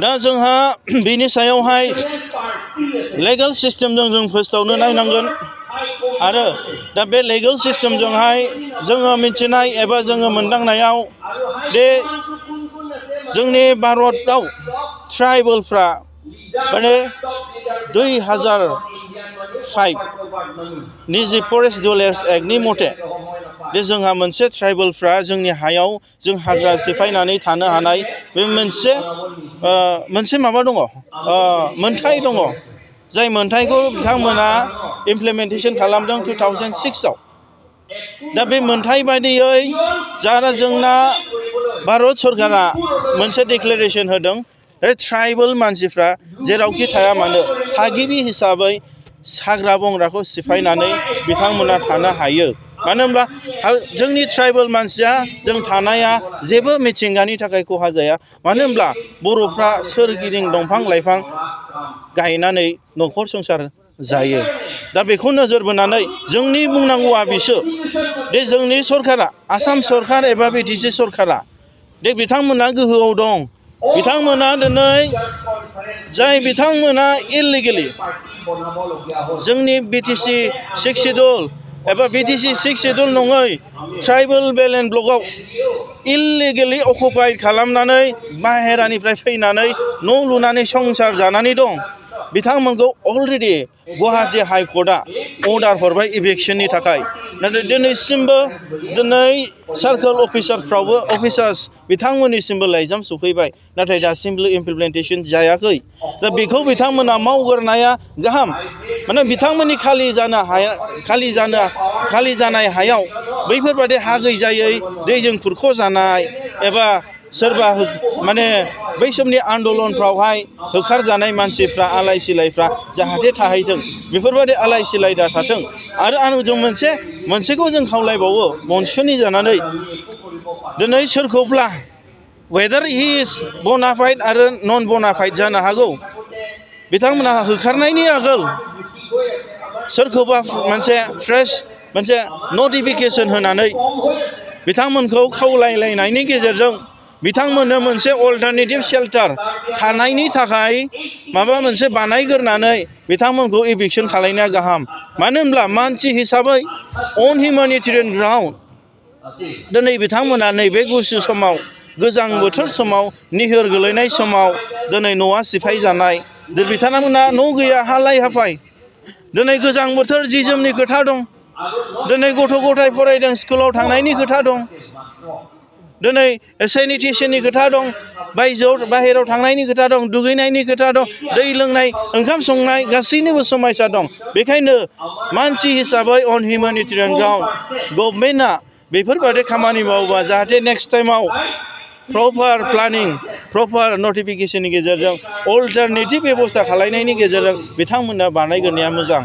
दा जोंहा बिनि सायावहाय लेगेल सिस्टेमजों जों फोसावनो नायनांगोन आरो दा बे लेगेल सिस्टेमजोंहाय जोङो मिथिनाय एबा जोङो मोनदांनायाव दे जोंनि भारतआव ट्राइबेलफ्रा माने 2005 नि जि फरेस्ट डिवेलप्स एक्टनि मथे दे जोंहा मोनसे ट्राइबेलफ्रा जोंनि हायाव जों हाग्रा सिफायनानै थानो हानाय बे मोनसे माबा दङ मोनथाय दङ जाय मोनथायखौ बिथांमोना इमप्लिमेन्टेसन खालामदों 2006 आव दा बे मोनथाय बायदियै जारा जोंना भारत सरकारा मोनसे डिक्लेरेसन होदों ट्राइबेल मानसिफ्रा जेरावखि थाया मानो थागिबि हिसाबै हाग्रा बंग्राखौ सिफायनानै बिथांमोना थानो हायो मानो होनब्ला जोंनि ट्राइबेल मानसिया जों थानाया जेबो मिथिंगानि थाखाय खहा जाया मानो होनब्ला बर'फ्रा सोरगिदिं दंफां लाइफां गायनानै न'खर संसार जायो दा बेखौ नोजोर बोनानै जोंनि बुंनांगौआ बिसो दे जोंनि सरकारा आसाम सरकार एबा BTC सरकारा दे बिथांमोना गोहोआव दं बिथांमोना दिनै जाय बिथांमोना इलिगेलि जोंनि BTC 6 शिड्युल एबा BTC 6 शिड्युल नङै ट्राइबेल बेलेन्स ब्लकआव इलिगेलि अकुपाइड खालामनानै बाहेरानिफ्राय फैनानै न' लुनानै संसार जानानै दं बिथांमोनखौ अलरेडि गुवाहाटी हाइकर्टआ अर्डार हरबाय इभिक्शननि थाखाय नाथाय दिनैसिमबो सार्कोल अफिसार्स बिथांमोननिसिमबो लाइजाम सफैबाय नाथाय दासिमबो इमप्लिमेन्टेसन जायाखै दा बेखौ बिथांमोना मावग्रोनाया गाहाम माने बिथांमोननि खालि जानाय हायाव बैफोरबादि हा गैजायै दैजों खुरख' जानाय एबा सोरबा माने बै समनि आन्दलनफ्रावहाय होखारजानाय मानसिफ्रा आलाय सिलायफ्रा जाहाथे थाहैथों बेफोरबायदि आलाय सिलाय दा थाथों आरो जों मोनसेखौ जों खावलायबावो मनसुनि जानानै दिनै सोरखौब्ला वेदार हि इज बनाफाइड आरो नन बनाफाइड जानो हागौ बिथांमोना होखारनायनि आगोल सोरखौबा मोनसे नटिफिकेसन होनानै बिथांमोनखौ खावलायलायनायनि गेजेरजों बिथांमोननो मोनसे अल्टारनेटिभ शेल्टार थानायनि थाखाय माबा मोनसे बानायग्रोनानै बिथांमोनखौ इभिक्शन खालायनाया गाहाम मानो होनब्ला मानसि हिसाबै अन हिउमेनिटेरियान ग्राउन्ड दिनै बिथांमोना नैबे गुसु समाव गोजां बोथोर समाव निहोर गोलैनाय समाव दिनै न'आ सिफाय जानाय बिथांमोना न' गैया हालाय हाफाय दिनै गोजां बोथोर जि जोमनि खोथा दं दिनै गथ' गथाय फरायदों स्कुलाव थांनायनि खोथा दं दिनै सेनिटेसननि खोथा दं बाहेरायाव थांनायनि खोथा दं दुगैनायनि खोथा दं दै लोंनाय ओंखाम संनाय गासैनिबो समस्या दं बेखायनो मानसि हिसाबै अन हिउमेनिटेरियान ग्राउन्ड गभर्नमेन्टआ बेफोरबायदि खामानि मावोबा जाहाथे नेक्स्ट टाइमाव प्रपार प्लानिं प्रपार नटिफिकेसननि गेजेरजों अल्टारनेटिभ बेबस्था खालायनायनि गेजेरजों बिथांमोना बानायग्रोनाया मोजां।